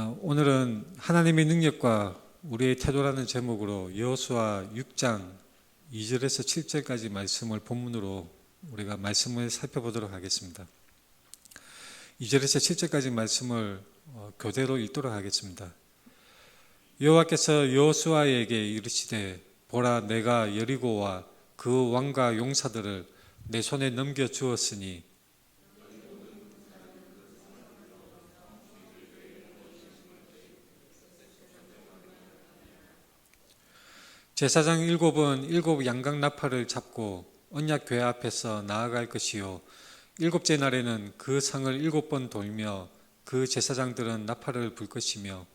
오늘은 하나님의 능력과 우리의 태도라는 제목으로 여호수아 6장 2절에서 7절까지 말씀을 본문으로 우리가 말씀을 살펴보도록 하겠습니다. 2절에서 7절까지 말씀을 교대로 읽도록 하겠습니다. 여호와께서 여호수아에게 이르시되 보라, 내가 여리고와 그 왕과 용사들을 내 손에 넘겨 주었으니 제사장 일곱은 일곱 양각 나팔을 잡고 언약궤 앞에서 나아갈 것이요, 일곱째 날에는 그 성을 7번 돌며 그 제사장들은 나팔을 불 것이며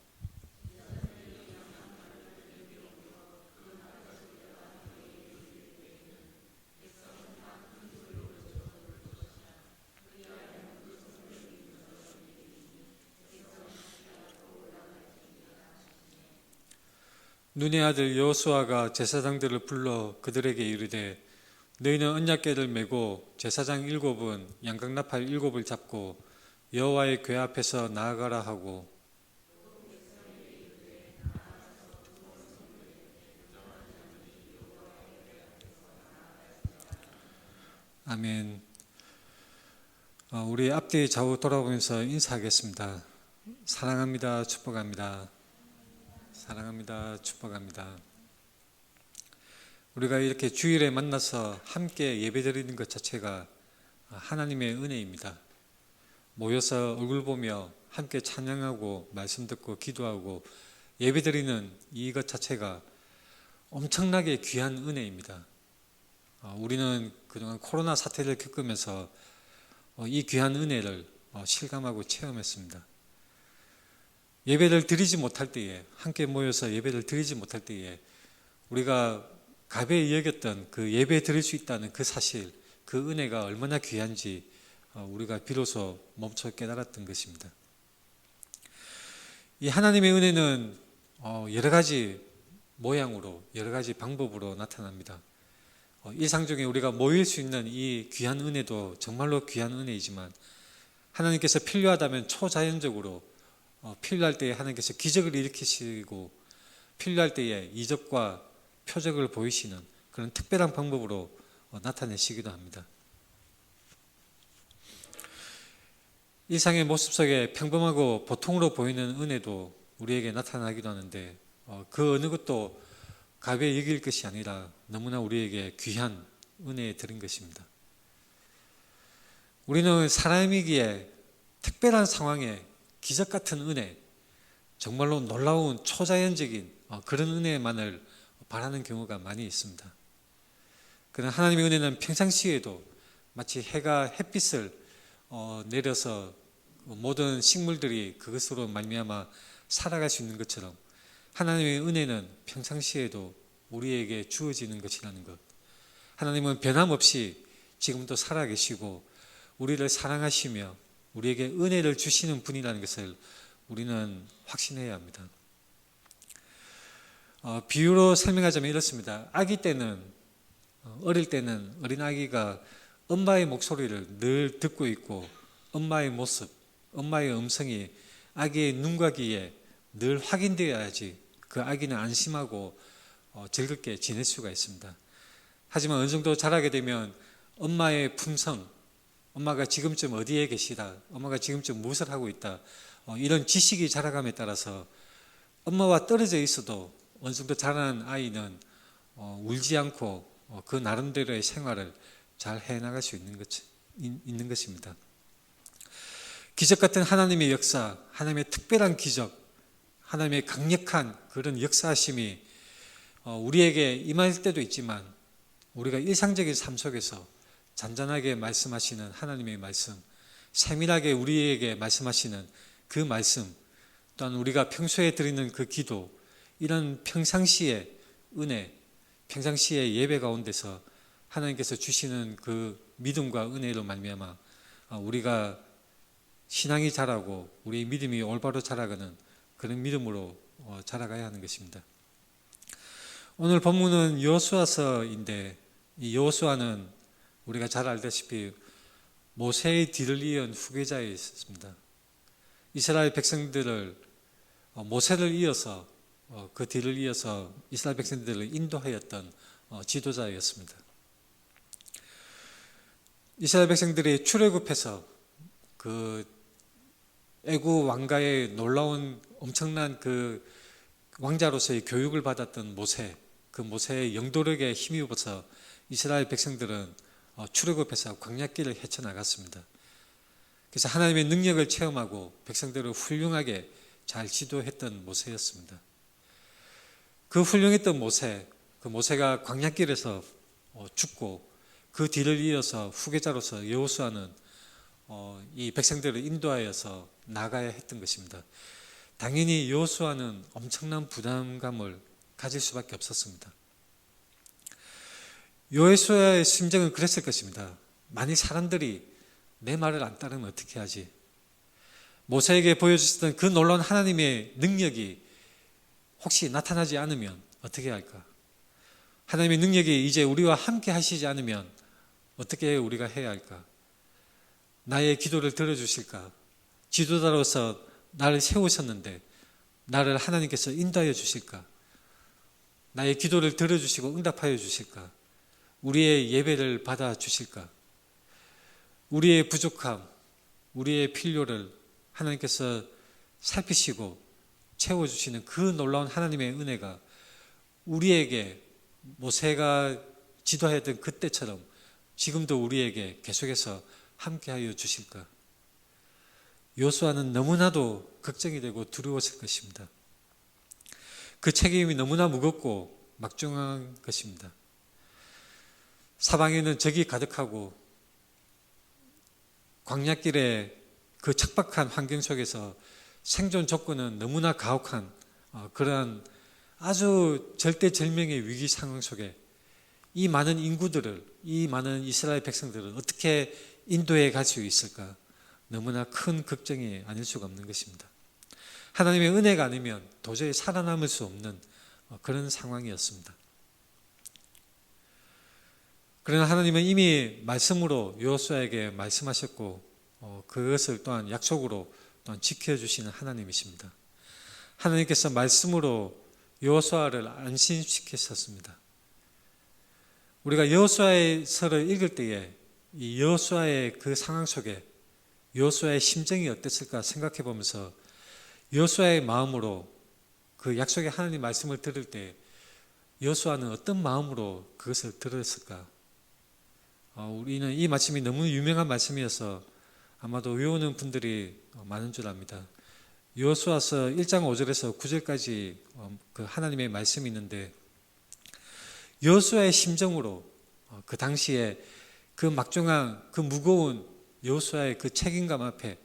눈의 아들 여호수아가 제사장들을 불러 그들에게 이르되 너희는 언약궤를 메고 제사장 7은 양각나팔 7을 잡고 여호와의 궤 앞에서 나아가라 하고, 아멘. 우리 앞뒤 좌우 돌아보면서 인사하겠습니다. 사랑합니다. 축복합니다. 사랑합니다. 축복합니다. 우리가 이렇게 주일에 만나서 함께 예배드리는 것 자체가 하나님의 은혜입니다. 모여서 얼굴 보며 함께 찬양하고 말씀 듣고 기도하고 예배드리는 이것 자체가 엄청나게 귀한 은혜입니다. 우리는 그동안 코로나 사태를 겪으면서 이 귀한 은혜를 실감하고 체험했습니다. 예배를 드리지 못할 때에, 함께 모여서 예배를 드리지 못할 때에 우리가 가벼이 여겼던 그 예배 드릴 수 있다는 그 사실, 그 은혜가 얼마나 귀한지 우리가 비로소 몸소 깨달았던 것입니다. 이 하나님의 은혜는 여러 가지 모양으로, 여러 가지 방법으로 나타납니다. 일상적인 우리가 모일 수 있는 이 귀한 은혜도 정말로 귀한 은혜이지만, 하나님께서 필요하다면 초자연적으로 필요할 때에 하나님께서 기적을 일으키시고 필요할 때에 이적과 표적을 보이시는 그런 특별한 방법으로 나타내시기도 합니다. 일상의 모습 속에 평범하고 보통으로 보이는 은혜도 우리에게 나타나기도 하는데 그 어느 것도 가벼이 여길 것이 아니라 너무나 우리에게 귀한 은혜에 드린 것입니다. 우리는 사람이기에 특별한 상황에 기적 같은 은혜, 정말로 놀라운 초자연적인 그런 은혜만을 바라는 경우가 많이 있습니다. 그러나 하나님의 은혜는 평상시에도 마치 해가 햇빛을 내려서 모든 식물들이 그것으로 말미암아 살아갈 수 있는 것처럼 하나님의 은혜는 평상시에도 우리에게 주어지는 것이라는 것. 하나님은 변함없이 지금도 살아계시고 우리를 사랑하시며 우리에게 은혜를 주시는 분이라는 것을 우리는 확신해야 합니다. 비유로 설명하자면 이렇습니다. 아기 때는, 어릴 때는 어린 아기가 엄마의 목소리를 늘 듣고 있고 엄마의 모습, 엄마의 음성이 아기의 눈과 귀에 늘 확인되어야지 그 아기는 안심하고 즐겁게 지낼 수가 있습니다. 하지만 어느 정도 자라게 되면 엄마의 품성, 엄마가 지금쯤 어디에 계시다, 엄마가 지금쯤 무엇을 하고 있다, 이런 지식이 자라감에 따라서 엄마와 떨어져 있어도 어느 정도 자라는 아이는 울지 않고 그 나름대로의 생활을 잘 해나갈 수 있는 것입니다. 기적 같은 하나님의 역사, 하나님의 특별한 기적, 하나님의 강력한 그런 역사하심이 우리에게 임할 때도 있지만 우리가 일상적인 삶 속에서 잔잔하게 말씀하시는 하나님의 말씀, 세밀하게 우리에게 말씀하시는 그 말씀, 또한 우리가 평소에 드리는 그 기도, 이런 평상시의 은혜, 평상시의 예배 가운데서 하나님께서 주시는 그 믿음과 은혜로 말미암아 우리가 신앙이 자라고 우리의 믿음이 올바로 자라가는 그런 믿음으로 자라가야 하는 것입니다. 오늘 본문은 여호수아서인데 이 여호수아는 우리가 잘 알다시피 모세의 뒤를 이은 후계자에 있었습니다. 이스라엘 백성들을 모세를 이어서 그 뒤를 이어서 이스라엘 백성들을 인도하였던 지도자였습니다. 이스라엘 백성들이 출애굽해서 그 애굽 왕가의 놀라운 엄청난 그 왕자로서의 교육을 받았던 모세, 그 모세의 영도력에 힘입어서 이스라엘 백성들은 출애굽해서 광야길을 헤쳐나갔습니다. 그래서 하나님의 능력을 체험하고 백성들을 훌륭하게 잘 지도했던 모세였습니다. 그 훌륭했던 모세, 그 모세가 광야길에서 죽고 그 뒤를 이어서 후계자로서 여호수아는 이 백성들을 인도하여서 나가야 했던 것입니다. 당연히 여호수아는 엄청난 부담감을 가질 수밖에 없었습니다. 여호수아의 심정은 그랬을 것입니다. 만일 사람들이 내 말을 안 따르면 어떻게 하지? 모세에게 보여주셨던 그 놀라운 하나님의 능력이 혹시 나타나지 않으면 어떻게 할까? 하나님의 능력이 이제 우리와 함께 하시지 않으면 어떻게 우리가 해야 할까? 나의 기도를 들어주실까? 지도자로서 나를 세우셨는데 나를 하나님께서 인도하여 주실까? 나의 기도를 들어주시고 응답하여 주실까? 우리의 예배를 받아 주실까? 우리의 부족함, 우리의 필요를 하나님께서 살피시고 채워주시는 그 놀라운 하나님의 은혜가 우리에게 모세가 지도하였던 그때처럼 지금도 우리에게 계속해서 함께하여 주실까? 여호수아는 너무나도 걱정이 되고 두려웠을 것입니다. 그 책임이 너무나 무겁고 막중한 것입니다. 사방에는 적이 가득하고 광야길의 그 척박한 환경 속에서 생존 조건은 너무나 가혹한 그러한 아주 절대절명의 위기 상황 속에 이 많은 인구들을, 이 많은 이스라엘 백성들을 어떻게 인도해 갈 수 있을까? 너무나 큰 걱정이 아닐 수가 없는 것입니다. 하나님의 은혜가 아니면 도저히 살아남을 수 없는 그런 상황이었습니다. 그러나 하나님은 이미 말씀으로 여호수아에게 말씀하셨고 그것을 또한 약속으로 또한 지켜주시는 하나님이십니다. 하나님께서 말씀으로 여호수아를 안심시키셨습니다. 우리가 여호수아서를 읽을 때에 이 여호수아의 그 상황 속에 여호수아의 심정이 어땠을까 생각해 보면서 여호수아의 마음으로 그 약속의 하나님 말씀을 들을 때 여호수아는 어떤 마음으로 그것을 들었을까? 우리는 이 말씀이 너무 유명한 말씀이어서 아마도 외우는 분들이 많은 줄 압니다. 여호수아서 1장 5절에서 9절까지 그 하나님의 말씀이 있는데 여호수아의 심정으로 그 당시에 그 막중한 그 무거운 여호수아의 그 책임감 앞에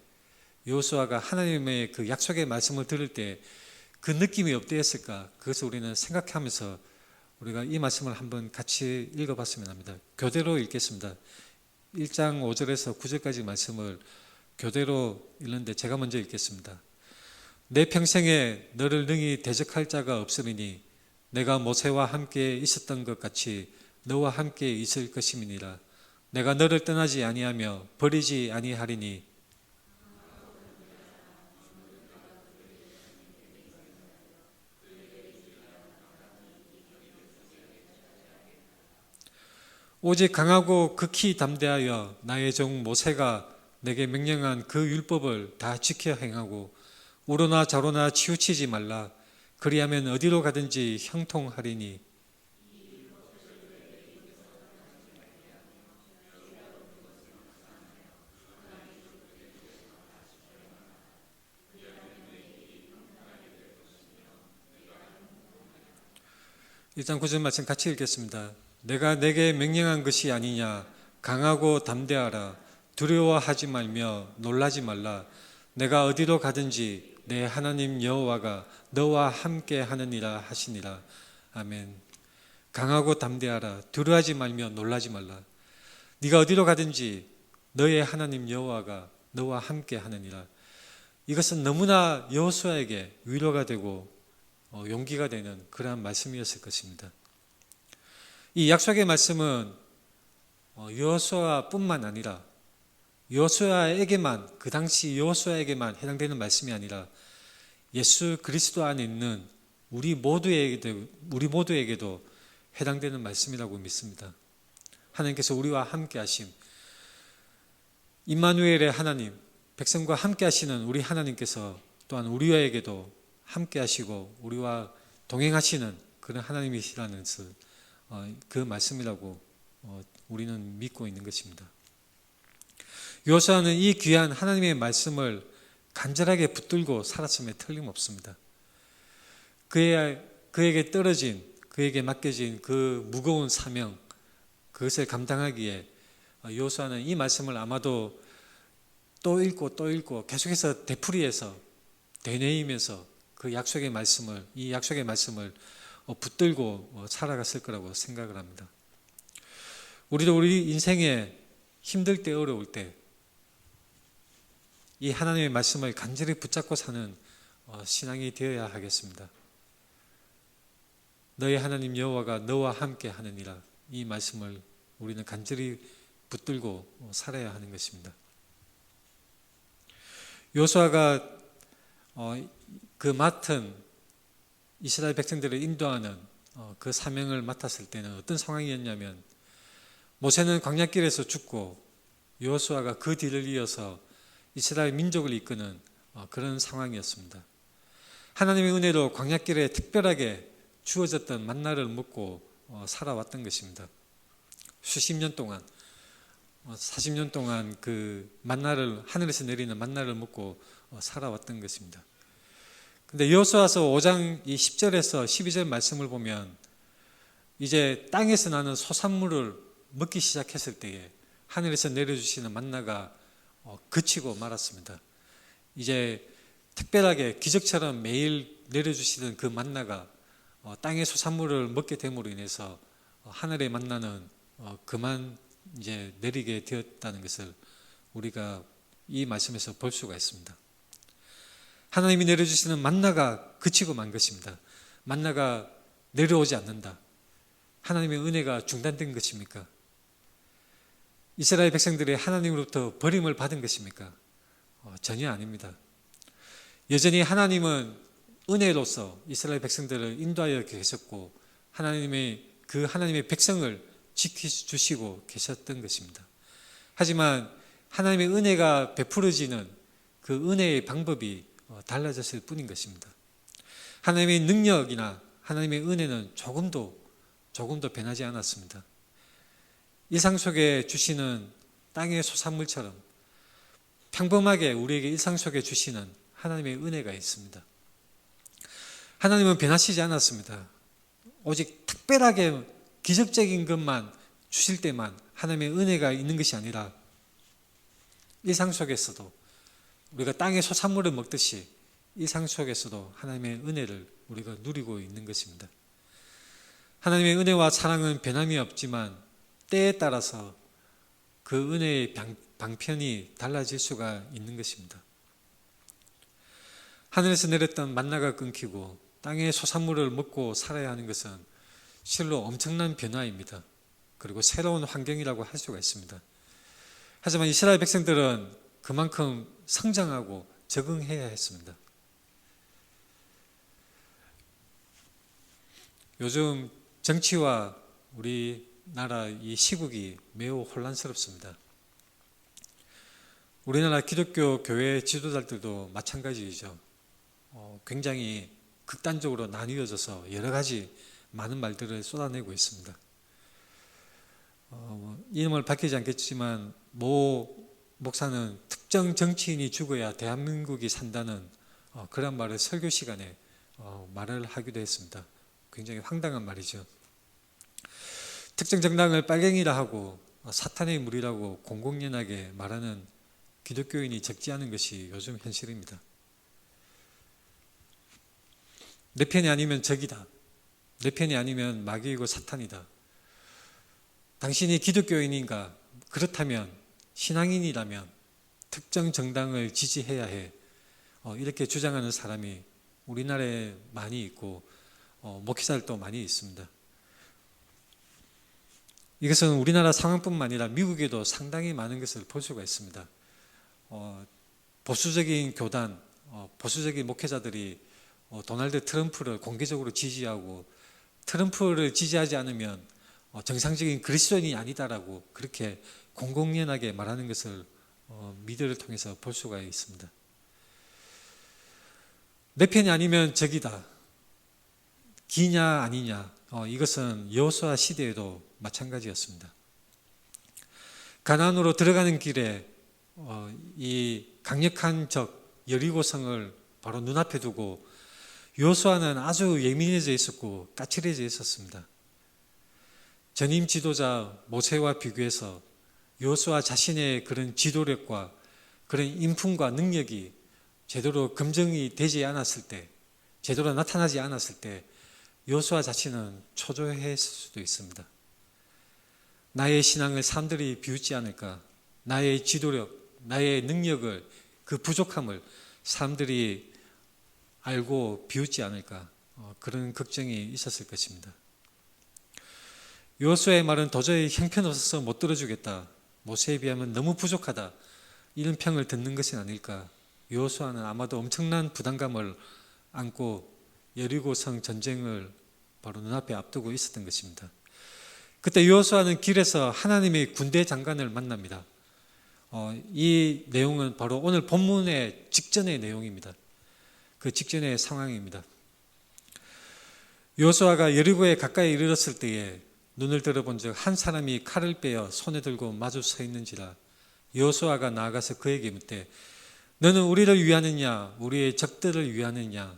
여호수아가 하나님의 그 약속의 말씀을 들을 때 그 느낌이 어땠을까? 그것을 우리는 생각하면서 우리가 이 말씀을 한번 같이 읽어봤으면 합니다. 교대로 읽겠습니다. 1장 5절에서 9절까지 말씀을 교대로 읽는데 제가 먼저 읽겠습니다. 내 평생에 너를 능히 대적할 자가 없으리니 내가 모세와 함께 있었던 것 같이 너와 함께 있을 것임이니라. 내가 너를 떠나지 아니하며 버리지 아니하리니 오직 강하고 극히 담대하여 나의 종 모세가 내게 명령한 그 율법을 다 지켜 행하고 우로나 좌로나 치우치지 말라. 그리하면 어디로 가든지 형통하리니. 일단 9절 말씀 같이 읽겠습니다. 내가 내게 명령한 것이 아니냐. 강하고 담대하라. 두려워하지 말며 놀라지 말라. 내가 어디로 가든지 내 하나님 여호와가 너와 함께 하느니라 하시니라. 아멘. 강하고 담대하라. 두려워하지 말며 놀라지 말라. 네가 어디로 가든지 너의 하나님 여호와가 너와 함께 하느니라. 이것은 너무나 여호수아에게 위로가 되고 용기가 되는 그러한 말씀이었을 것입니다. 이 약속의 말씀은 여호수아뿐만 아니라 여호수아에게만 그 당시 여호수아에게만 해당되는 말씀이 아니라 예수 그리스도 안에 있는 우리 모두에게도 해당되는 말씀이라고 믿습니다. 하나님께서 우리와 함께 하심, 임마누엘의 하나님, 백성과 함께 하시는 우리 하나님께서 또한 우리에게도 함께 하시고 우리와 동행하시는 그런 하나님이시라는 그 말씀이라고 우리는 믿고 있는 것입니다. 여호수아는 이 귀한 하나님의 말씀을 간절하게 붙들고 살았음에 틀림없습니다. 그에게 맡겨진 그 무거운 사명, 그것을 감당하기에 여호수아는 이 말씀을 아마도 또 읽고 계속해서 되풀이해서 되뇌이면서 이 약속의 말씀을 붙들고 살아갔을 거라고 생각을 합니다. 우리도 우리 인생에 힘들 때, 어려울 때 이 하나님의 말씀을 간절히 붙잡고 사는 신앙이 되어야 하겠습니다. 너의 하나님 여호와가 너와 함께 하느니라, 이 말씀을 우리는 간절히 붙들고 살아야 하는 것입니다. 여호수아가 그 맡은 이스라엘 백성들을 인도하는 그 사명을 맡았을 때는 어떤 상황이었냐면, 모세는 광야길에서 죽고 여호수아가 그 뒤를 이어서 이스라엘 민족을 이끄는 그런 상황이었습니다. 하나님의 은혜로 광야길에 특별하게 주어졌던 만나를 먹고 살아왔던 것입니다. 수십 년 동안, 40년 동안 그 만나를, 하늘에서 내리는 만나를 먹고 살아왔던 것입니다. 근데 여호수아서 5장 이 10절에서 12절 말씀을 보면, 이제 땅에서 나는 소산물을 먹기 시작했을 때에 하늘에서 내려주시는 만나가 그치고 말았습니다. 이제 특별하게 기적처럼 매일 내려주시던 그 만나가 땅의 소산물을 먹게 됨으로 인해서 하늘의 만나는 그만 이제 내리게 되었다는 것을 우리가 이 말씀에서 볼 수가 있습니다. 하나님이 내려주시는 만나가 그치고 만 것입니다. 만나가 내려오지 않는다. 하나님의 은혜가 중단된 것입니까? 이스라엘 백성들이 하나님으로부터 버림을 받은 것입니까? 전혀 아닙니다. 여전히 하나님은 은혜로서 이스라엘 백성들을 인도하여 계셨고 하나님의 백성을 지켜주시고 계셨던 것입니다. 하지만 하나님의 은혜가 베풀어지는 그 은혜의 방법이 달라졌을 뿐인 것입니다. 하나님의 능력이나 하나님의 은혜는 조금도 변하지 않았습니다. 일상 속에 주시는 땅의 소산물처럼 평범하게 우리에게 일상 속에 주시는 하나님의 은혜가 있습니다. 하나님은 변하시지 않았습니다. 오직 특별하게 기적적인 것만 주실 때만 하나님의 은혜가 있는 것이 아니라 일상 속에서도 우리가 땅의 소산물을 먹듯이 일상 속에서도 하나님의 은혜를 우리가 누리고 있는 것입니다. 하나님의 은혜와 사랑은 변함이 없지만 때에 따라서 그 은혜의 방편이 달라질 수가 있는 것입니다. 하늘에서 내렸던 만나가 끊기고 땅의 소산물을 먹고 살아야 하는 것은 실로 엄청난 변화입니다. 그리고 새로운 환경이라고 할 수가 있습니다. 하지만 이스라엘 백성들은 그만큼 성장하고 적응해야 했습니다. 요즘 정치와 우리나라 이 시국이 매우 혼란스럽습니다. 우리나라 기독교 교회 지도자들도 마찬가지이죠. 굉장히 극단적으로 나뉘어져서 여러 가지 많은 말들을 쏟아내고 있습니다. 이름을 밝히지 않겠지만 모 목사는 특정 정치인이 죽어야 대한민국이 산다는 그런 말을 설교 시간에 말을 하기도 했습니다. 굉장히 황당한 말이죠. 특정 정당을 빨갱이라 하고 사탄의 무리라고 공공연하게 말하는 기독교인이 적지 않은 것이 요즘 현실입니다. 내 편이 아니면 적이다. 내 편이 아니면 마귀이고 사탄이다. 당신이 기독교인인가? 그렇다면, 신앙인이라면 특정 정당을 지지해야 해. 이렇게 주장하는 사람이 우리나라에 많이 있고 목회자들도 많이 있습니다. 이것은 우리나라 상황뿐만 아니라 미국에도 상당히 많은 것을 볼 수가 있습니다. 보수적인 교단, 보수적인 목회자들이 도널드 트럼프를 공개적으로 지지하고 트럼프를 지지하지 않으면 정상적인 그리스도인이 아니다라고 그렇게 공공연하게 말하는 것을 미디어를 통해서 볼 수가 있습니다. 내 편이 아니면 적이다. 기냐 아니냐. 이것은 여호수아 시대에도 마찬가지였습니다. 가나안으로 들어가는 길에 이 강력한 적 여리고성을 바로 눈앞에 두고 여호수아는 아주 예민해져 있었고 까칠해져 있었습니다. 전임 지도자 모세와 비교해서 여호수아 자신의 그런 지도력과 그런 인품과 능력이 제대로 검증이 되지 않았을 때, 제대로 나타나지 않았을 때 여호수아 자신은 초조했을 수도 있습니다. 나의 신앙을 사람들이 비웃지 않을까? 나의 지도력, 나의 능력을, 그 부족함을 사람들이 알고 비웃지 않을까? 그런 걱정이 있었을 것입니다. 여호수아의 말은 도저히 형편없어서 못 들어주겠다. 모세에 비하면 너무 부족하다. 이런 평을 듣는 것이 아닐까? 여호수아는 아마도 엄청난 부담감을 안고 여리고성 전쟁을 바로 눈앞에 앞두고 있었던 것입니다. 그때 여호수아는 길에서 하나님의 군대 장관을 만납니다. 이 내용은 바로 오늘 본문의 직전의 내용입니다. 그 직전의 상황입니다. 여호수아가 여리고에 가까이 이르렀을 때에 눈을 들어본즉 한 사람이 칼을 빼어 손에 들고 마주 서 있는지라. 여호수아가 나아가서 그에게 묻되 너는 우리를 위하느냐 우리의 적들을 위하느냐?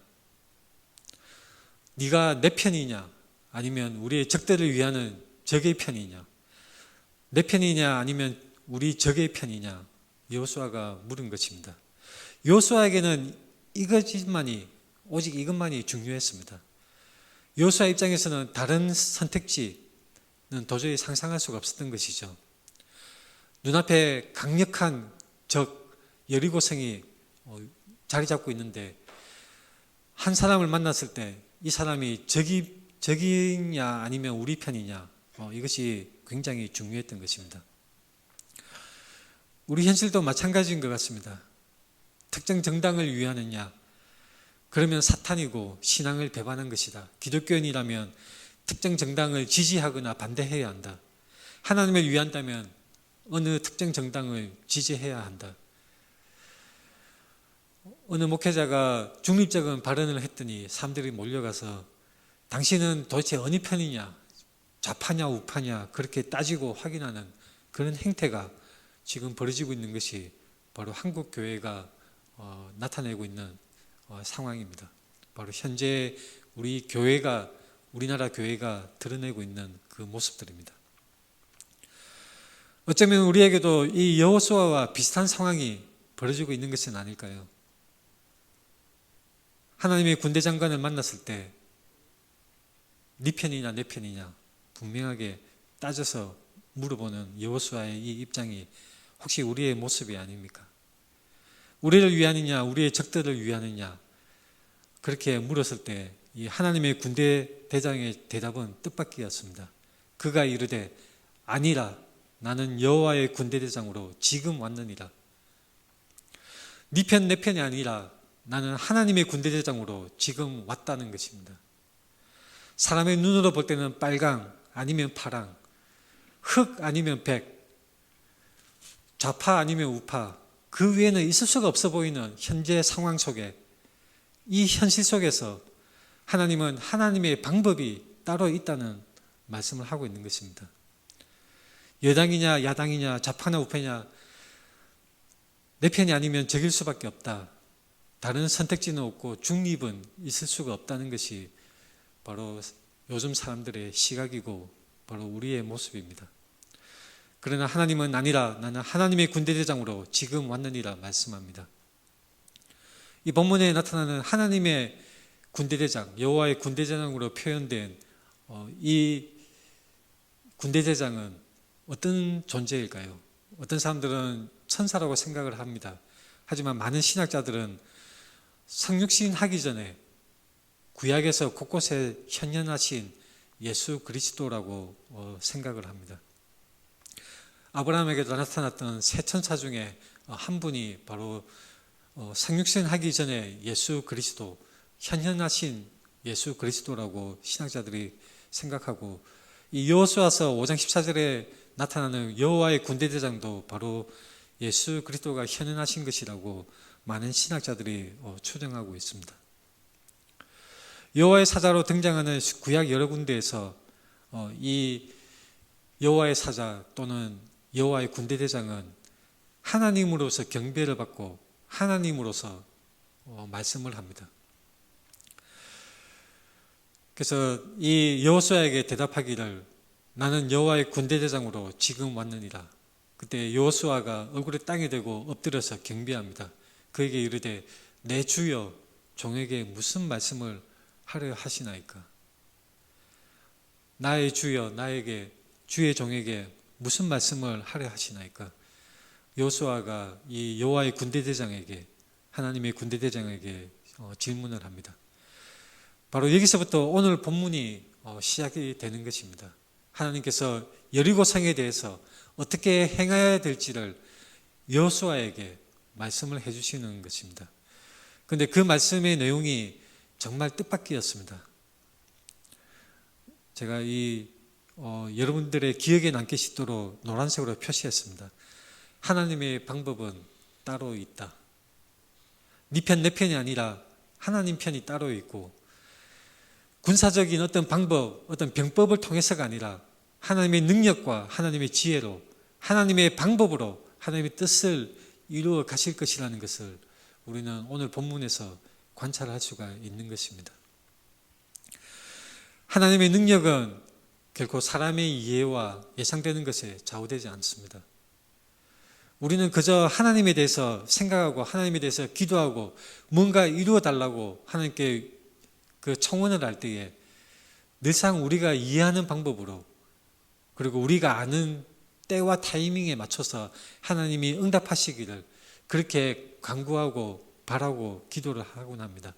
네가 내 편이냐 아니면 우리의 적들을 위하는 적의 편이냐? 내 편이냐 아니면 우리 적의 편이냐? 여호수아가 물은 것입니다. 여호수아에게는 오직 이것만이 중요했습니다. 여호수아 입장에서는 다른 선택지는 도저히 상상할 수가 없었던 것이죠. 눈앞에 강력한 적 여리고성이 자리 잡고 있는데 한 사람을 만났을 때 이 사람이 적이냐 아니면 우리 편이냐, 이것이 굉장히 중요했던 것입니다. 우리 현실도 마찬가지인 것 같습니다. 특정 정당을 위하느냐, 그러면 사탄이고 신앙을 배반한 것이다. 기독교인이라면 특정 정당을 지지하거나 반대해야 한다. 하나님을 위한다면 어느 특정 정당을 지지해야 한다. 어느 목회자가 중립적인 발언을 했더니 사람들이 몰려가서 당신은 도대체 어느 편이냐, 좌파냐 우파냐 그렇게 따지고 확인하는 그런 행태가 지금 벌어지고 있는 것이 바로 한국 교회가 나타내고 있는 상황입니다. 바로 현재 우리나라 교회가 드러내고 있는 그 모습들입니다. 어쩌면 우리에게도 이 여호수아와 비슷한 상황이 벌어지고 있는 것은 아닐까요? 하나님의 군대 장관을 만났을 때 네 편이냐 내 편이냐 분명하게 따져서 물어보는 여호수아의 이 입장이 혹시 우리의 모습이 아닙니까? 우리를 위하느냐 우리의 적들을 위하느냐 그렇게 물었을 때 이 하나님의 군대 대장의 대답은 뜻밖이었습니다. 그가 이르되 아니라 나는 여호와의 군대 대장으로 지금 왔느니라. 네 편 내 편이 아니라 나는 하나님의 군대 대장으로 지금 왔다는 것입니다. 사람의 눈으로 볼 때는 빨강 아니면 파랑, 흑 아니면 백, 좌파 아니면 우파, 그 위에는 있을 수가 없어 보이는 현재 상황 속에, 이 현실 속에서 하나님은 하나님의 방법이 따로 있다는 말씀을 하고 있는 것입니다. 여당이냐 야당이냐 좌파나 우파냐 내 편이 아니면 적일 수밖에 없다. 다른 선택지는 없고 중립은 있을 수가 없다는 것이 바로 요즘 사람들의 시각이고 바로 우리의 모습입니다. 그러나 하나님은 아니라 나는 하나님의 군대대장으로 지금 왔느니라 말씀합니다. 이 본문에 나타나는 하나님의 군대대장, 여호와의 군대대장으로 표현된 이 군대대장은 어떤 존재일까요? 어떤 사람들은 천사라고 생각을 합니다. 하지만 많은 신학자들은 성육신 하기 전에 구약에서 곳곳에 현현하신 예수 그리스도라고 생각을 합니다. 아브라함에게도 나타났던 세 천사 중에 한 분이 바로 상육신 하기 전에 예수 그리스도, 현현하신 예수 그리스도라고 신학자들이 생각하고, 이 여호수아서 5장 14절에 나타나는 여호와의 군대대장도 바로 예수 그리스도가 현현하신 것이라고 많은 신학자들이 추정하고 있습니다. 여호와의 사자로 등장하는 구약 여러 군데에서 이 여호와의 사자 또는 여호와의 군대대장은 하나님으로서 경배를 받고 하나님으로서 말씀을 합니다. 그래서 이 여호수아에게 대답하기를 나는 여호와의 군대대장으로 지금 왔느니라. 그때 여호수아가 얼굴에 땅에 대고 엎드려서 경배합니다. 그에게 이르되 내 주여 종에게 무슨 말씀을 하려 하시나이까. 나의 주여 나에게 주의 종에게 무슨 말씀을 하려 하시나이까. 여호수아가 이 여호와의 군대대장에게, 하나님의 군대대장에게 질문을 합니다. 바로 여기서부터 오늘 본문이 시작이 되는 것입니다. 하나님께서 여리고 성에 대해서 어떻게 행해야 될지를 여호수아에게 말씀을 해주시는 것입니다. 그런데 그 말씀의 내용이 정말 뜻밖이었습니다. 제가 여러분들의 기억에 남게 싶도록 노란색으로 표시했습니다. 하나님의 방법은 따로 있다. 네 편, 내 편이 아니라 하나님 편이 따로 있고, 군사적인 어떤 방법, 어떤 병법을 통해서가 아니라 하나님의 능력과 하나님의 지혜로, 하나님의 방법으로 하나님의 뜻을 이루어 가실 것이라는 것을 우리는 오늘 본문에서 관찰할 수가 있는 것입니다. 하나님의 능력은 결코 사람의 이해와 예상되는 것에 좌우되지 않습니다. 우리는 그저 하나님에 대해서 생각하고 하나님에 대해서 기도하고 뭔가 이루어 달라고 하나님께 그 청원을 할 때에 늘상 우리가 이해하는 방법으로, 그리고 우리가 아는 때와 타이밍에 맞춰서 하나님이 응답하시기를 그렇게 간구하고 바라고 기도를 하곤 합니다.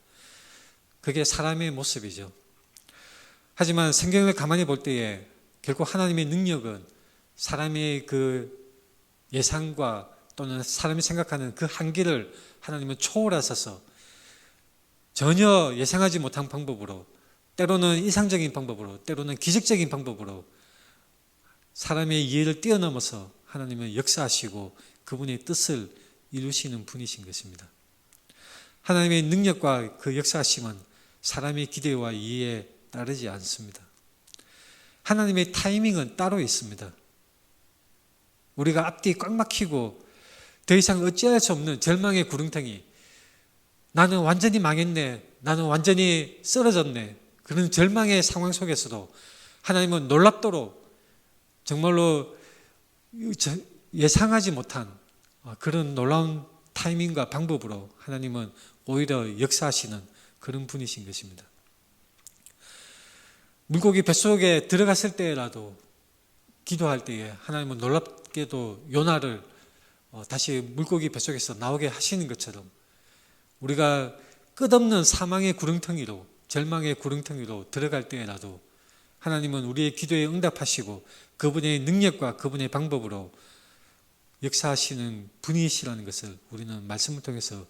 그게 사람의 모습이죠. 하지만 성경을 가만히 볼 때에 결국 하나님의 능력은 사람의 그 예상과 또는 사람이 생각하는 그 한계를 하나님은 초월하셔서 전혀 예상하지 못한 방법으로, 때로는 이상적인 방법으로, 때로는 기적적인 방법으로 사람의 이해를 뛰어넘어서 하나님은 역사하시고 그분의 뜻을 이루시는 분이신 것입니다. 하나님의 능력과 그 역사하심은 사람의 기대와 이해에 따르지 않습니다. 하나님의 타이밍은 따로 있습니다. 우리가 앞뒤 꽉 막히고 더 이상 어찌할 수 없는 절망의 구렁텅이, 나는 완전히 망했네, 나는 완전히 쓰러졌네, 그런 절망의 상황 속에서도 하나님은 놀랍도록 정말로 예상하지 못한 그런 놀라운 타이밍과 방법으로 하나님은 오히려 역사하시는 그런 분이신 것입니다. 물고기 뱃속에 들어갔을 때라도 기도할 때에 하나님은 놀랍게도 요나를 다시 물고기 뱃속에서 나오게 하시는 것처럼 우리가 끝없는 사망의 구렁텅이로, 절망의 구렁텅이로 들어갈 때라도 하나님은 우리의 기도에 응답하시고 그분의 능력과 그분의 방법으로 역사하시는 분이시라는 것을 우리는 말씀을 통해서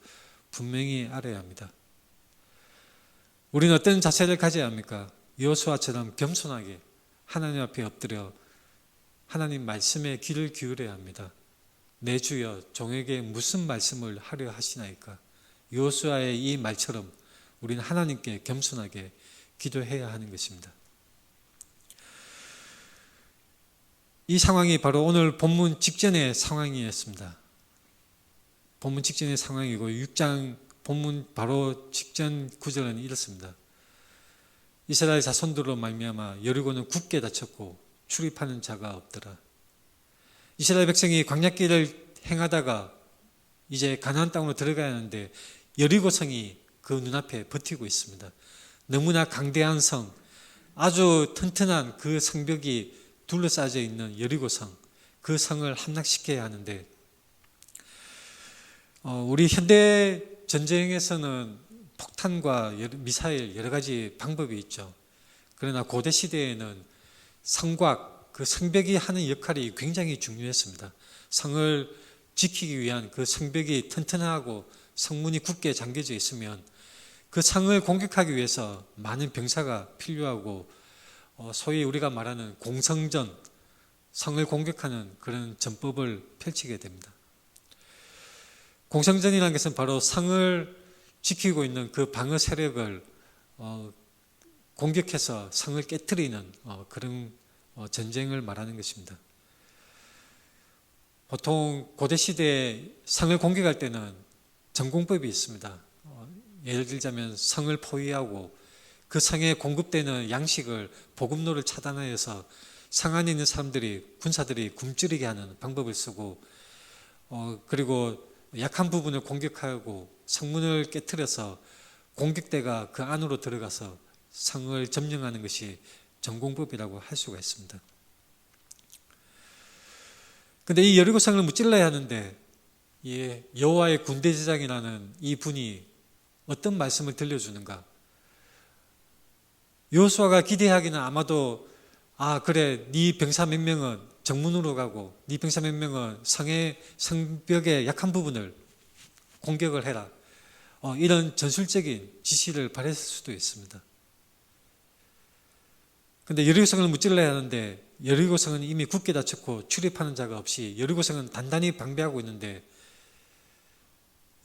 분명히 알아야 합니다. 우리는 어떤 자세를 가져야 합니까? 여호수아처럼 겸손하게 하나님 앞에 엎드려 하나님 말씀에 귀를 기울여야 합니다. 내 주여 종에게 무슨 말씀을 하려 하시나이까? 여호수아의 이 말처럼 우리는 하나님께 겸손하게 기도해야 하는 것입니다. 이 상황이 바로 오늘 본문 직전의 상황이었습니다. 본문 직전의 상황이고 6장 본문 바로 직전 구절은 이렇습니다. 이스라엘 자손들로 말미암아 여리고는 굳게 닫혔고 출입하는 자가 없더라. 이스라엘 백성이 광야길을 행하다가 이제 가나안 땅으로 들어가야 하는데 여리고성이 그 눈앞에 버티고 있습니다. 너무나 강대한 성, 아주 튼튼한 그 성벽이 둘러싸여 있는 여리고성, 그 성을 함락시켜야 하는데, 우리 현대 전쟁에서는 폭탄과 미사일 여러 가지 방법이 있죠. 그러나 고대 시대에는 성곽, 그 성벽이 하는 역할이 굉장히 중요했습니다. 성을 지키기 위한 그 성벽이 튼튼하고 성문이 굳게 잠겨져 있으면 그 성을 공격하기 위해서 많은 병사가 필요하고 소위 우리가 말하는 공성전, 성을 공격하는 그런 전법을 펼치게 됩니다. 공성전이라는 것은 바로 성을 지키고 있는 그 방어 세력을 공격해서 성을 깨트리는 그런 전쟁을 말하는 것입니다. 보통 고대 시대에 성을 공격할 때는 전공법이 있습니다. 예를 들자면 성을 포위하고 그 성에 공급되는 양식을 보급로를 차단하여서 성 안에 있는 사람들이 군사들이 굶주리게 하는 방법을 쓰고 그리고 약한 부분을 공격하고 성문을 깨트려서 공격대가 그 안으로 들어가서 성을 점령하는 것이 전공법이라고 할 수가 있습니다. 근데 이 여리고성을 무찔러야 하는데 여호와의 군대제장이라는 이 분이 어떤 말씀을 들려주는가? 여호수아가 기대하기는 아마도 그래, 네 병사 몇 명은 정문으로 가고 네 병사 몇 명은 성벽의 약한 부분을 공격을 해라. 이런 전술적인 지시를 발했을 수도 있습니다. 근데 여리고성을 무찔러야 하는데 여리고성은 이미 굳게 닫혔고 출입하는 자가 없이 여리고성은 단단히 방비하고 있는데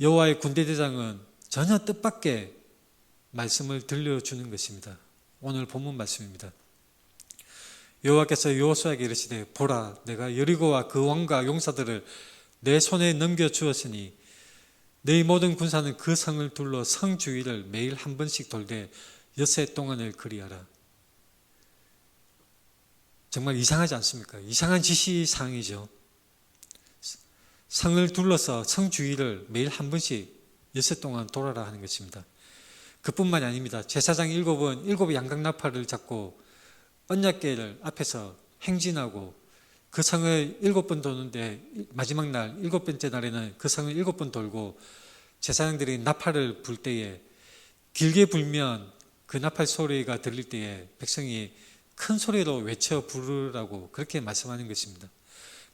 여호와의 군대대장은 전혀 뜻밖의 말씀을 들려주는 것입니다. 오늘 본문 말씀입니다. 여호와께서 여호수아에게 이르시되 보라, 내가 여리고와 그 왕과 용사들을 내 손에 넘겨주었으니 너희 모든 군사는 그 성을 둘러 성 주위를 매일 한 번씩 돌되 엿새 동안을 그리하라. 정말 이상하지 않습니까? 이상한 지시사항이죠. 성을 둘러서 성 주위를 매일 한 번씩 엿새 동안 돌아라 하는 것입니다. 그뿐만이 아닙니다. 제사장 일곱 양각나팔을 잡고 언약궤를 앞에서 행진하고 그 성을 7번 도는데 마지막 날 7번째 날에는 그 성을 7번 돌고 제사장들이 나팔을 불 때에 길게 불면 그 나팔 소리가 들릴 때에 백성이 큰 소리로 외쳐 부르라고 그렇게 말씀하는 것입니다.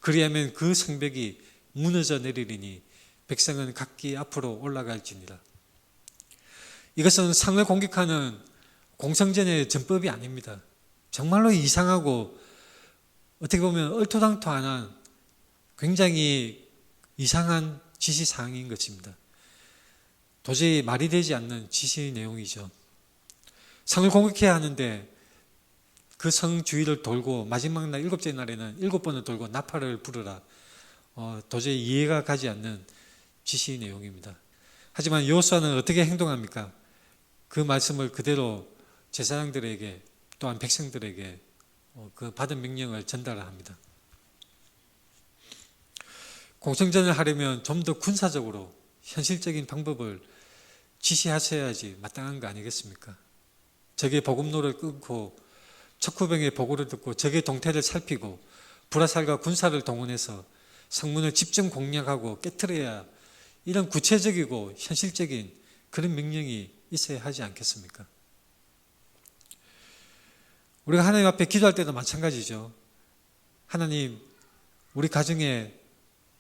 그리하면 그 성벽이 무너져 내리리니 백성은 각기 앞으로 올라갈지니라. 이것은 성을 공격하는 공성전의 전법이 아닙니다. 정말로 이상하고 어떻게 보면 얼토당토안한 굉장히 이상한 지시사항인 것입니다. 도저히 말이 되지 않는 지시 내용이죠. 성을 공격해야 하는데 그 성 주위를 돌고 마지막 날 7째 날에는 7번을 돌고 나팔을 부르라. 도저히 이해가 가지 않는 지시 내용입니다. 하지만 여호수아는 어떻게 행동합니까? 그 말씀을 그대로 제사장들에게 또한 백성들에게 그 받은 명령을 전달합니다. 공성전을 하려면 좀 더 군사적으로 현실적인 방법을 지시하셔야지 마땅한 거 아니겠습니까? 적의 보급로를 끊고 척후병의 보고를 듣고 적의 동태를 살피고 불화살과 군사를 동원해서 성문을 집중 공략하고 깨트려야 이런 구체적이고 현실적인 그런 명령이 있어야 하지 않겠습니까? 우리가 하나님 앞에 기도할 때도 마찬가지죠. 하나님, 우리 가정에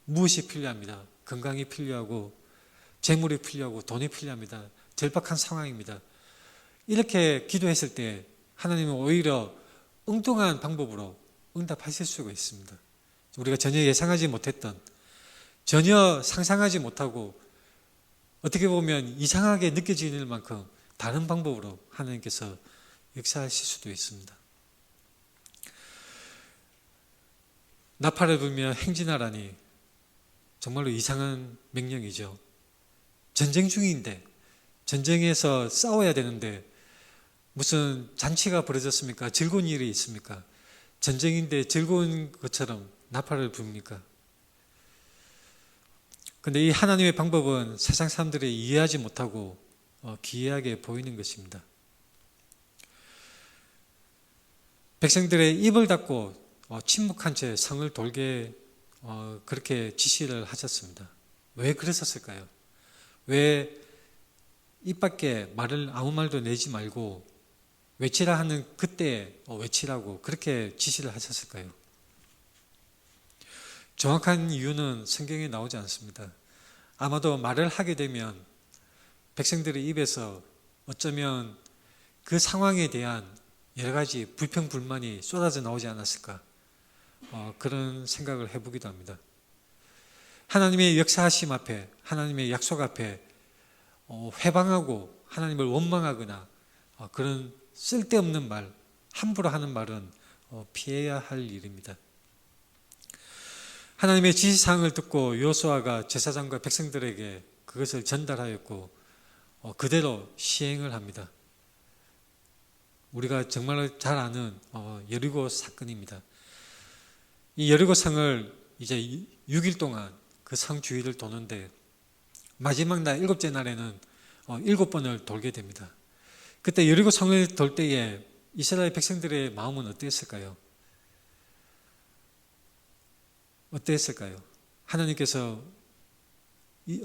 무엇이 필요합니다. 건강이 필요하고 재물이 필요하고 돈이 필요합니다. 절박한 상황입니다. 이렇게 기도했을 때 하나님은 오히려 엉뚱한 방법으로 응답하실 수가 있습니다. 우리가 전혀 예상하지 못했던, 전혀 상상하지 못하고 어떻게 보면 이상하게 느껴지는 만큼 다른 방법으로 하나님께서 역사하실 수도 있습니다. 나팔을 불며 행진하라니 정말로 이상한 명령이죠. 전쟁 중인데, 전쟁에서 싸워야 되는데 무슨 잔치가 벌어졌습니까? 즐거운 일이 있습니까? 전쟁인데 즐거운 것처럼 나팔을 붑니까? 그런데 이 하나님의 방법은 세상 사람들이 이해하지 못하고 기이하게 보이는 것입니다. 백성들의 입을 닫고 침묵한 채 성을 돌게 그렇게 지시를 하셨습니다. 왜 그랬었을까요? 왜 입 밖에 아무 말도 내지 말고 외치라 하는 그때 외치라고 그렇게 지시를 하셨을까요? 정확한 이유는 성경에 나오지 않습니다. 아마도 말을 하게 되면 백성들의 입에서 어쩌면 그 상황에 대한 여러 가지 불평, 불만이 쏟아져 나오지 않았을까, 그런 생각을 해보기도 합니다. 하나님의 역사하심 앞에, 하나님의 약속 앞에 회방하고 하나님을 원망하거나 그런 쓸데없는 말, 함부로 하는 말은 피해야 할 일입니다. 하나님의 지시사항을 듣고 여호수아가 제사장과 백성들에게 그것을 전달하였고 그대로 시행을 합니다. 우리가 정말 잘 아는 여리고 사건입니다. 이 여리고 성을 이제 6일 동안 그 성 주위를 도는데 마지막 날 7째 날에는 7번을 돌게 됩니다. 그때 여리고 성을 돌 때에 이스라엘 백성들의 마음은 어땠을까요? 어땠을까요? 하나님께서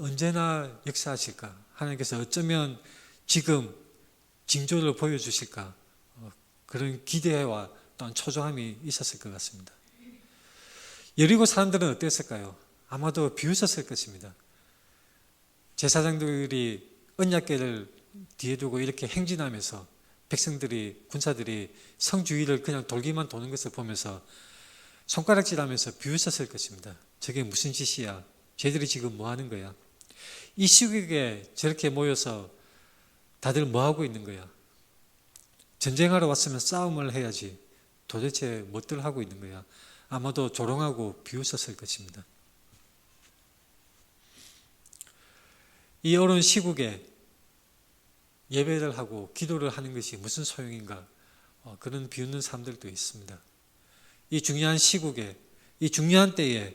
언제나 역사하실까? 하나님께서 어쩌면 지금 징조를 보여주실까? 그런 기대와 또한 초조함이 있었을 것 같습니다. 여리고 사람들은 어땠을까요? 아마도 비웃었을 것입니다. 제사장들이 언약궤를 뒤에 두고 이렇게 행진하면서 백성들이, 군사들이 성 주위를 그냥 돌기만 도는 것을 보면서 손가락질하면서 비웃었을 것입니다. 저게 무슨 짓이야? 쟤들이 지금 뭐 하는 거야? 이 시국에 저렇게 모여서 다들 뭐 하고 있는 거야? 전쟁하러 왔으면 싸움을 해야지. 도대체 뭐들 하고 있는 거야? 아마도 조롱하고 비웃었을 것입니다. 이 어려운 시국에 예배를 하고 기도를 하는 것이 무슨 소용인가? 그런 비웃는 사람들도 있습니다. 이 중요한 시국에, 이 중요한 때에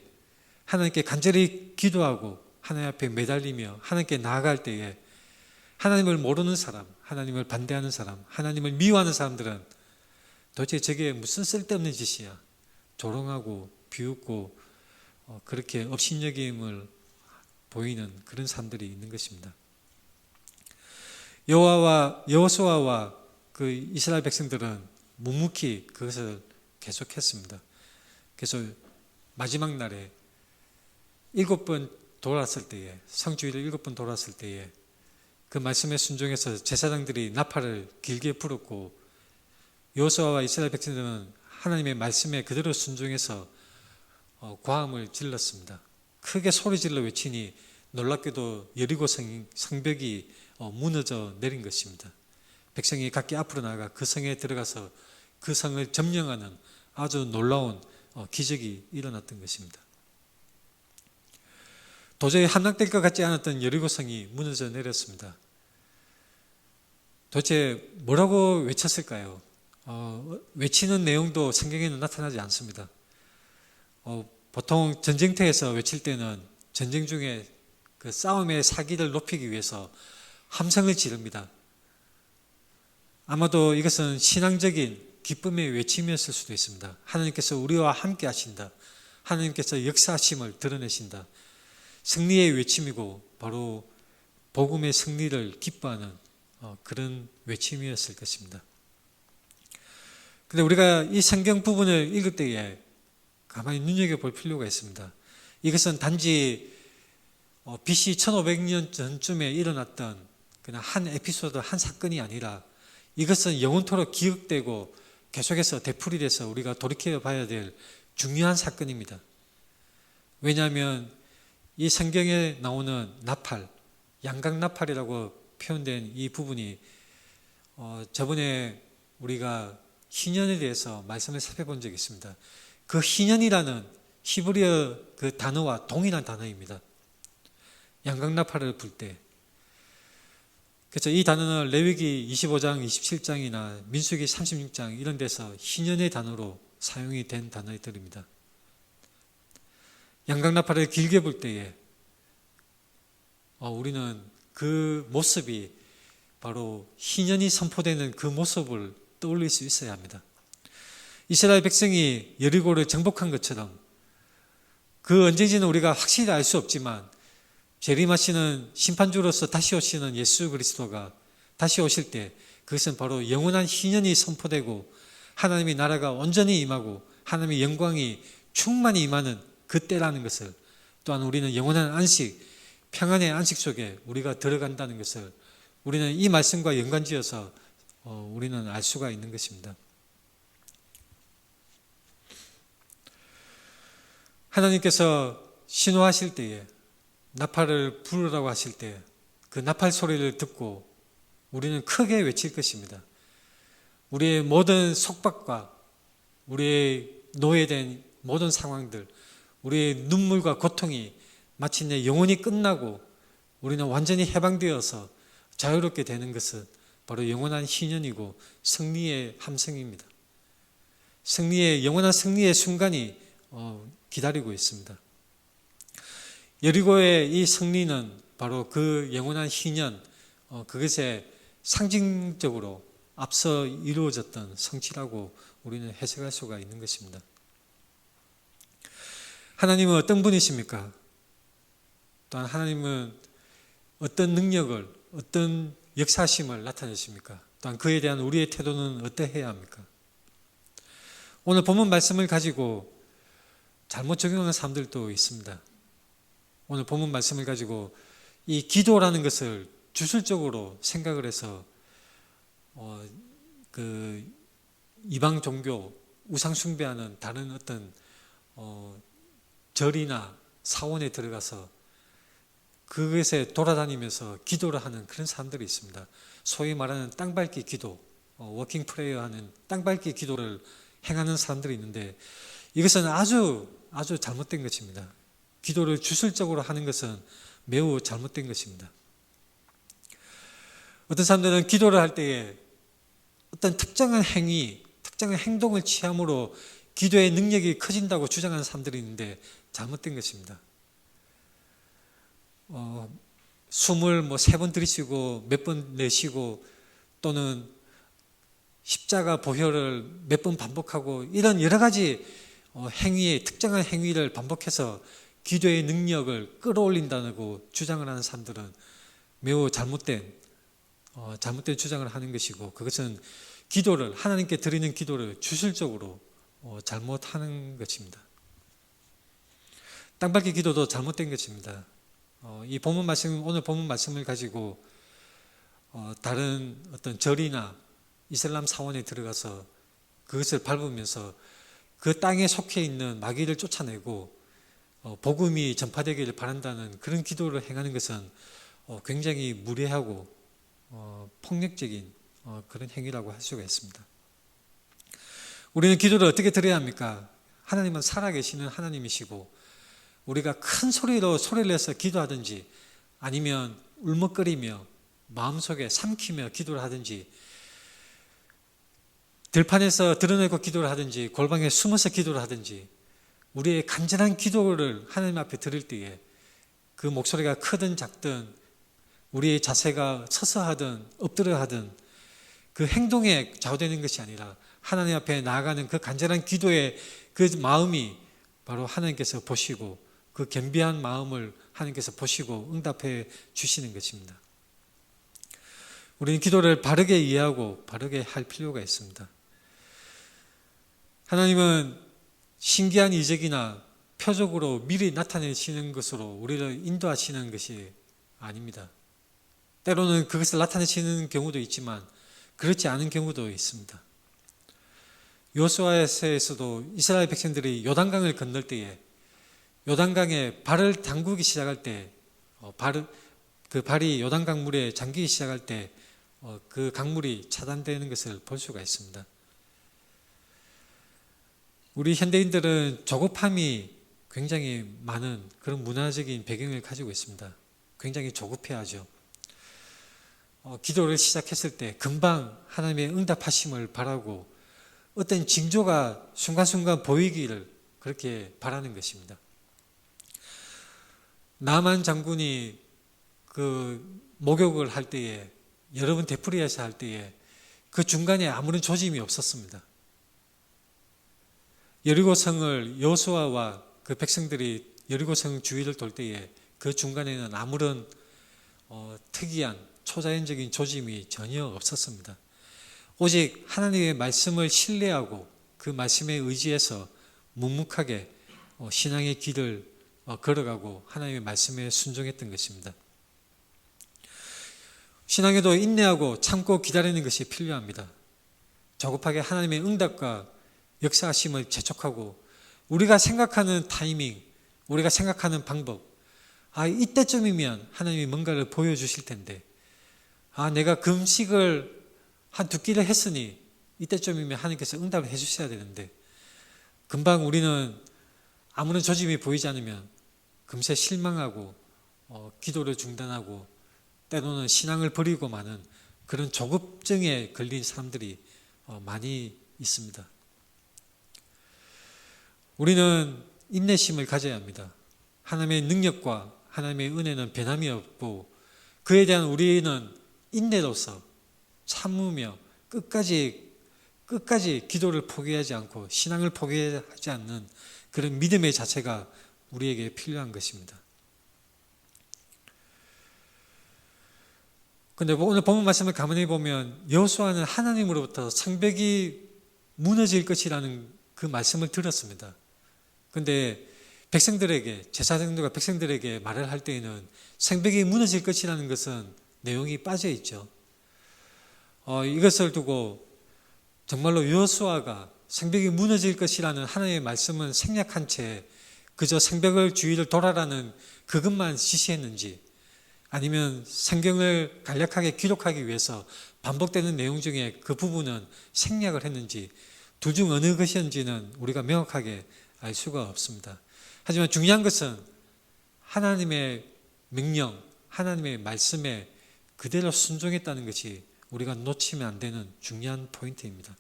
하나님께 간절히 기도하고 하나님 앞에 매달리며 하나님께 나아갈 때에 하나님을 모르는 사람, 하나님을 반대하는 사람, 하나님을 미워하는 사람들은 도대체 저게 무슨 쓸데없는 짓이야? 조롱하고 비웃고 그렇게 업신여김을 보이는 그런 사람들이 있는 것입니다. 여호수아와 그 이스라엘 백성들은 묵묵히 그것을 계속했습니다. 그래서 마지막 날에 7번 돌았을 때에, 성주일을 7번 돌았을 때에 그 말씀에 순종해서 제사장들이 나팔을 길게 불었고 여호수아와 이스라엘 백성들은 하나님의 말씀에 그대로 순종해서 고함을 질렀습니다. 크게 소리질러 외치니 놀랍게도 여리고 성벽이 무너져 내린 것입니다. 백성이 각기 앞으로 나가 그 성에 들어가서 그 성을 점령하는 아주 놀라운 기적이 일어났던 것입니다. 도저히 함락될 것 같지 않았던 여리고 성이 무너져 내렸습니다. 도대체 뭐라고 외쳤을까요? 외치는 내용도 성경에는 나타나지 않습니다. 보통 전쟁터에서 외칠 때는 전쟁 중에 그 싸움의 사기를 높이기 위해서 함성을 지릅니다. 아마도 이것은 신앙적인 기쁨의 외침이었을 수도 있습니다. 하나님께서 우리와 함께 하신다. 하나님께서 역사하심을 드러내신다. 승리의 외침이고 바로 복음의 승리를 기뻐하는 그런 외침이었을 것입니다. 그런데 우리가 이 성경 부분을 읽을 때에 가만히 눈여겨볼 필요가 있습니다. 이것은 단지 BC 1500년 전쯤에 일어났던 그냥 한 에피소드, 한 사건이 아니라 이것은 영원토록 기억되고 계속해서 되풀이돼서 우리가 돌이켜 봐야 될 중요한 사건입니다. 왜냐하면 이 성경에 나오는 나팔, 양각나팔이라고 표현된 이 부분이 저번에 우리가 희년에 대해서 말씀을 살펴본 적이 있습니다. 그 희년이라는 히브리어 그 단어와 동일한 단어입니다. 양각나팔을 불 때. 그래서 이 단어는 레위기 25장, 27장이나 민수기 36장 이런 데서 희년의 단어로 사용이 된 단어들입니다. 양각나팔을 길게 불 때에 우리는 그 모습이 바로 희년이 선포되는 그 모습을 떠올릴 수 있어야 합니다. 이스라엘 백성이 여리고를 정복한 것처럼 그 언제인지는 우리가 확실히 알 수 없지만 재림하시는 심판주로서 다시 오시는 예수 그리스도가 다시 오실 때 그것은 바로 영원한 희년이 선포되고 하나님의 나라가 온전히 임하고 하나님의 영광이 충만히 임하는 그때라는 것을, 또한 우리는 영원한 안식, 평안의 안식 속에 우리가 들어간다는 것을 우리는 이 말씀과 연관지어서 우리는 알 수가 있는 것입니다. 하나님께서 신호하실 때에, 나팔을 부르라고 하실 때 그 나팔 소리를 듣고 우리는 크게 외칠 것입니다. 우리의 모든 속박과 우리의 노예된 모든 상황들, 우리의 눈물과 고통이 마침내 영원히 끝나고 우리는 완전히 해방되어서 자유롭게 되는 것은 바로 영원한 희년이고 승리의 함성입니다. 영원한 승리의 순간이 기다리고 있습니다. 여리고의 이 승리는 바로 그 영원한 희년, 그것에 상징적으로 앞서 이루어졌던 성취라고 우리는 해석할 수가 있는 것입니다. 하나님은 어떤 분이십니까? 또한 하나님은 어떤 능력을, 어떤 역사심을 나타내십니까? 또한 그에 대한 우리의 태도는 어떠해야 합니까? 오늘 본문 말씀을 가지고 잘못 적용하는 사람들도 있습니다. 오늘 본문 말씀을 가지고 이 기도라는 것을 주술적으로 생각을 해서 그 이방 종교, 우상 숭배하는 다른 어떤 절이나 사원에 들어가서 그것에 돌아다니면서 기도를 하는 그런 사람들이 있습니다. 소위 말하는 땅밟기 기도, 워킹 프레이어 하는 땅밟기 기도를 행하는 사람들이 있는데 이것은 아주 잘못된 것입니다. 기도를 주술적으로 하는 것은 매우 잘못된 것입니다. 어떤 사람들은 기도를 할 때에 어떤 특정한 행위, 특정한 행동을 취함으로 기도의 능력이 커진다고 주장하는 사람들이 있는데 잘못된 것입니다. 숨을 3번 들이쉬고 몇 번 내쉬고 또는 십자가 보혈을 몇 번 반복하고 이런 여러 가지 특정한 행위를 반복해서 기도의 능력을 끌어올린다고 주장을 하는 사람들은 매우 잘못된 주장을 하는 것이고 그것은 하나님께 드리는 기도를 주술적으로 잘못하는 것입니다. 땅밟기 기도도 잘못된 것입니다. 오늘 본문 말씀을 가지고 다른 어떤 절이나 이슬람 사원에 들어가서 그것을 밟으면서 그 땅에 속해 있는 마귀를 쫓아내고 복음이 전파되기를 바란다는 그런 기도를 행하는 것은 굉장히 무례하고 폭력적인 그런 행위라고 할 수가 있습니다. 우리는 기도를 어떻게 드려야 합니까? 하나님은 살아계시는 하나님이시고 우리가 큰 소리로 소리를 내서 기도하든지 아니면 울먹거리며 마음속에 삼키며 기도를 하든지 들판에서 드러내고 기도를 하든지 골방에 숨어서 기도를 하든지 우리의 간절한 기도를 하나님 앞에 드릴 때에 그 목소리가 크든 작든 우리의 자세가 서서 하든 엎드려 하든 그 행동에 좌우되는 것이 아니라 하나님 앞에 나아가는 그 간절한 기도의 그 마음이 바로 하나님께서 보시고 그 겸비한 마음을 하나님께서 보시고 응답해 주시는 것입니다. 우리는 기도를 바르게 이해하고 바르게 할 필요가 있습니다. 하나님은 신기한 이적이나 표적으로 미리 나타내시는 것으로 우리를 인도하시는 것이 아닙니다. 때로는 그것을 나타내시는 경우도 있지만 그렇지 않은 경우도 있습니다. 여호수아서에서도 이스라엘 백성들이 요단강을 건널 때에 요단강에 발을 담그기 시작할 때 그 발이 요단강 물에 잠기기 시작할 때 그 강물이 차단되는 것을 볼 수가 있습니다. 우리 현대인들은 조급함이 굉장히 많은 그런 문화적인 배경을 가지고 있습니다. 굉장히 조급해하죠. 기도를 시작했을 때 금방 하나님의 응답하심을 바라고 어떤 징조가 순간순간 보이기를 그렇게 바라는 것입니다. 나만 장군이 그 목욕을 할 때에 여러분 되풀이해서 할 때에 그 중간에 아무런 조짐이 없었습니다. 여리고성을 여호수아와 그 백성들이 여리고성 주위를 돌 때에 그 중간에는 아무런 특이한 초자연적인 조짐이 전혀 없었습니다. 오직 하나님의 말씀을 신뢰하고 그 말씀에 의지해서 묵묵하게 신앙의 길을 걸어가고 하나님의 말씀에 순종했던 것입니다. 신앙에도 인내하고 참고 기다리는 것이 필요합니다. 조급하게 하나님의 응답과 역사하심을 재촉하고 우리가 생각하는 타이밍, 우리가 생각하는 방법, 이때쯤이면 하나님이 뭔가를 보여주실 텐데, 내가 금식을 한 2끼를 했으니 이때쯤이면 하나님께서 응답을 해주셔야 되는데, 금방 우리는 아무런 조짐이 보이지 않으면 금세 실망하고 기도를 중단하고 때로는 신앙을 버리고 마는 그런 조급증에 걸린 사람들이 많이 있습니다. 우리는 인내심을 가져야 합니다. 하나님의 능력과 하나님의 은혜는 변함이 없고 그에 대한 우리는 인내로서 참으며 끝까지 기도를 포기하지 않고 신앙을 포기하지 않는 그런 믿음의 자체가 우리에게 필요한 것입니다. 그런데 오늘 본문 말씀을 가만히 보면 여호수아는 하나님으로부터 성벽이 무너질 것이라는 그 말씀을 들었습니다. 그런데 백성들에게, 제사장들과 백성들에게 말을 할 때에는 성벽이 무너질 것이라는 것은 내용이 빠져 있죠. 이것을 두고 정말로 여호수아가 성벽이 무너질 것이라는 하나님의 말씀은 생략한 채 그저 성벽을 주위를 돌아라는 그것만 지시했는지, 아니면 성경을 간략하게 기록하기 위해서 반복되는 내용 중에 그 부분은 생략을 했는지, 둘 중 어느 것이었는지는 우리가 명확하게 알 수가 없습니다. 하지만 중요한 것은 하나님의 명령, 하나님의 말씀에 그대로 순종했다는 것이 우리가 놓치면 안 되는 중요한 포인트입니다.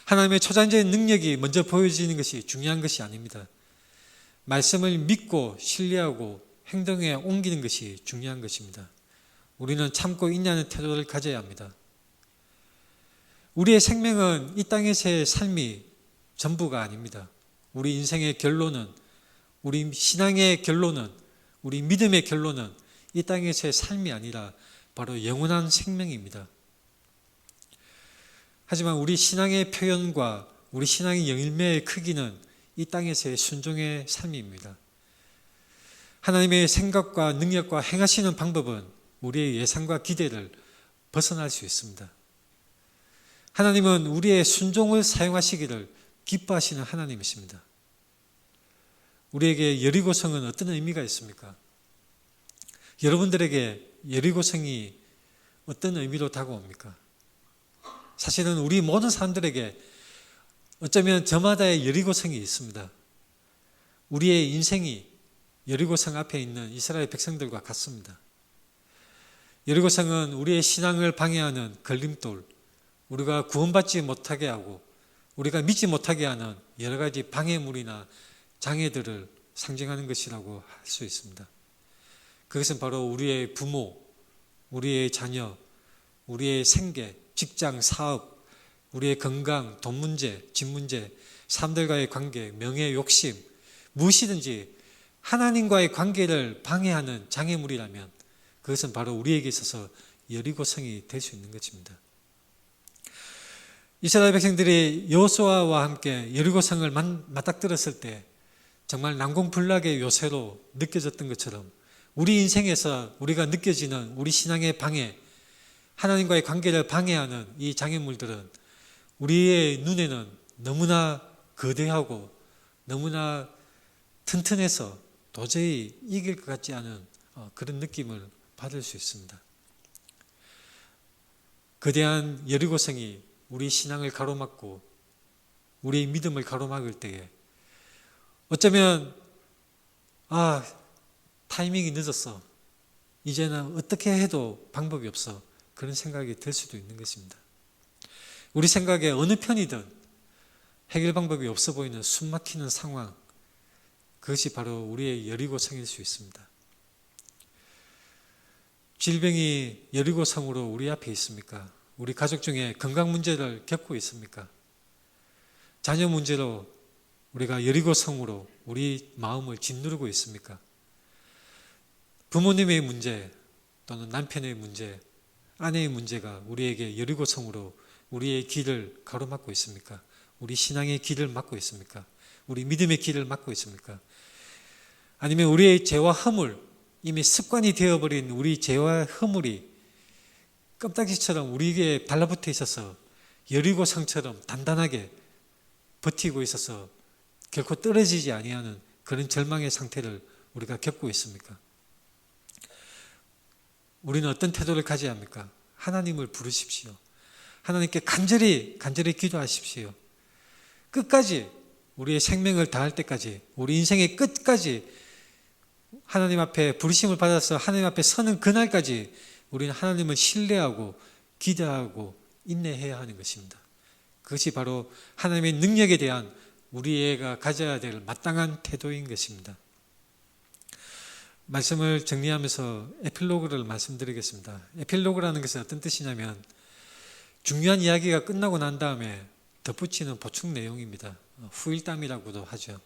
하나님의 초자연적인 능력이 먼저 보여지는 것이 중요한 것이 아닙니다. 말씀을 믿고 신뢰하고 행동에 옮기는 것이 중요한 것입니다. 우리는 참고 인내하는 태도를 가져야 합니다. 우리의 생명은 이 땅에서의 삶이 전부가 아닙니다. 우리 인생의 결론은, 우리 신앙의 결론은, 우리 믿음의 결론은 이 땅에서의 삶이 아니라 바로 영원한 생명입니다. 하지만 우리 신앙의 표현과 우리 신앙의 열매의 크기는 이 땅에서의 순종의 삶입니다. 하나님의 생각과 능력과 행하시는 방법은 우리의 예상과 기대를 벗어날 수 있습니다. 하나님은 우리의 순종을 사용하시기를 기뻐하시는 하나님이십니다. 우리에게 여리고성은 어떤 의미가 있습니까? 여러분들에게 여리고성이 어떤 의미로 다가옵니까? 사실은 우리 모든 사람들에게 어쩌면 저마다의 여리고성이 있습니다. 우리의 인생이 여리고성 앞에 있는 이스라엘 백성들과 같습니다. 여리고성은 우리의 신앙을 방해하는 걸림돌, 우리가 구원받지 못하게 하고 우리가 믿지 못하게 하는 여러 가지 방해물이나 장애들을 상징하는 것이라고 할 수 있습니다. 그것은 바로 우리의 부모, 우리의 자녀, 우리의 생계, 직장, 사업, 우리의 건강, 돈 문제, 집 문제, 사람들과의 관계, 명예, 욕심, 무엇이든지 하나님과의 관계를 방해하는 장애물이라면 그것은 바로 우리에게 있어서 여리고성이 될 수 있는 것입니다. 이스라엘 백성들이 여호수아와 함께 여리고성을 맞닥뜨렸을 때 정말 난공불락의 요새로 느껴졌던 것처럼 우리 인생에서 우리가 느껴지는 우리 신앙의 방해, 하나님과의 관계를 방해하는 이 장애물들은 우리의 눈에는 너무나 거대하고 너무나 튼튼해서 도저히 이길 것 같지 않은 그런 느낌을 받을 수 있습니다. 거대한 여리고성이 우리 신앙을 가로막고 우리의 믿음을 가로막을 때에 어쩌면 타이밍이 늦었어, 이제는 어떻게 해도 방법이 없어, 그런 생각이 들 수도 있는 것입니다. 우리 생각에 어느 편이든 해결 방법이 없어 보이는 숨막히는 상황, 그것이 바로 우리의 여리고성일 수 있습니다. 질병이 여리고성으로 우리 앞에 있습니까? 우리 가족 중에 건강 문제를 겪고 있습니까? 자녀 문제로 우리가 여리고성으로 우리 마음을 짓누르고 있습니까? 부모님의 문제 또는 남편의 문제, 아내의 문제가 우리에게 여리고성으로 우리의 길을 가로막고 있습니까? 우리 신앙의 길을 막고 있습니까? 우리 믿음의 길을 막고 있습니까? 아니면 우리의 죄와 허물, 이미 습관이 되어버린 우리 죄와 허물이 껌딱지처럼 우리에게 달라붙어 있어서 여리고 성처럼 단단하게 버티고 있어서 결코 떨어지지 아니하는 그런 절망의 상태를 우리가 겪고 있습니까? 우리는 어떤 태도를 가져야 합니까? 하나님을 부르십시오. 하나님께 간절히 기도하십시오. 끝까지 우리의 생명을 다할 때까지, 우리 인생의 끝까지 하나님 앞에 부르심을 받아서 하나님 앞에 서는 그날까지 우리는 하나님을 신뢰하고 기대하고 인내해야 하는 것입니다. 그것이 바로 하나님의 능력에 대한 우리가 가져야 될 마땅한 태도인 것입니다. 말씀을 정리하면서 에필로그를 말씀드리겠습니다. 에필로그라는 것은 어떤 뜻이냐면 중요한 이야기가 끝나고 난 다음에 덧붙이는 보충 내용입니다. 후일담이라고도 하죠.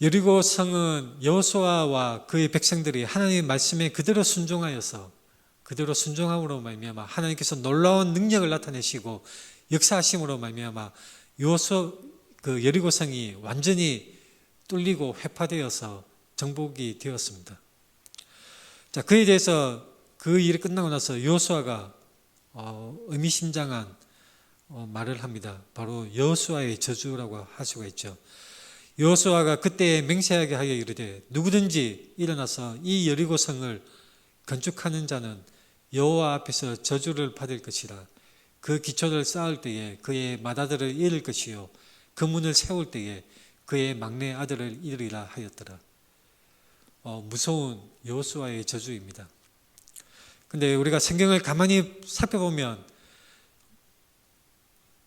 여리고 성은 여호수아와 그의 백성들이 하나님의 말씀에 그대로 순종함으로 말미암아 하나님께서 놀라운 능력을 나타내시고 역사하심으로 말미암아 그 여리고 성이 완전히 뚫리고 회파되어서 정복이 되었습니다. 자, 그에 대해서 그 일이 끝나고 나서 여호수아가 의미심장한 말을 합니다. 바로 여호수아의 저주라고 할 수가 있죠. 여호수아가 그때 맹세하게 하여 이르되 누구든지 일어나서 이 여리고 성을 건축하는 자는 여호와 앞에서 저주를 받을 것이라. 그 기초를 쌓을 때에 그의 맏아들을 잃을 것이요 그 문을 세울 때에 그의 막내 아들을 잃으리라 하였더라. 무서운 여호수아의 저주입니다. 근데 우리가 성경을 가만히 살펴보면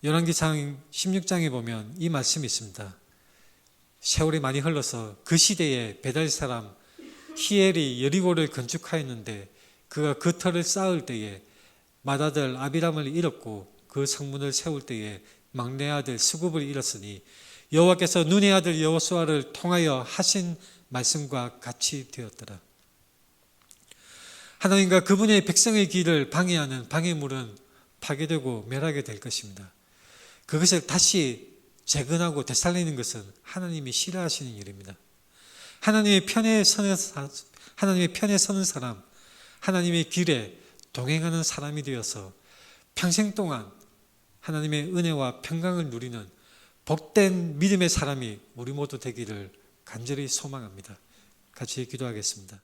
열왕기상 16장에 보면 이 말씀이 있습니다. 세월이 많이 흘러서 그 시대에 베델 사람 히엘이 여리고를 건축하였는데 그가 그 터를 쌓을 때에 맏아들 아비람을 잃었고 그 성문을 세울 때에 막내 아들 스굽을 잃었으니 여호와께서 눈의 아들 여호수아를 통하여 하신 말씀과 같이 되었더라. 하나님과 그분의 백성의 길을 방해하는 방해물은 파괴되고 멸하게 될 것입니다. 그것을 다시 재건하고 되살리는 것은 하나님이 싫어하시는 일입니다. 하나님의 편에 서는 사람, 하나님의 길에 동행하는 사람이 되어서 평생 동안 하나님의 은혜와 평강을 누리는 복된 믿음의 사람이 우리 모두 되기를 간절히 소망합니다. 같이 기도하겠습니다.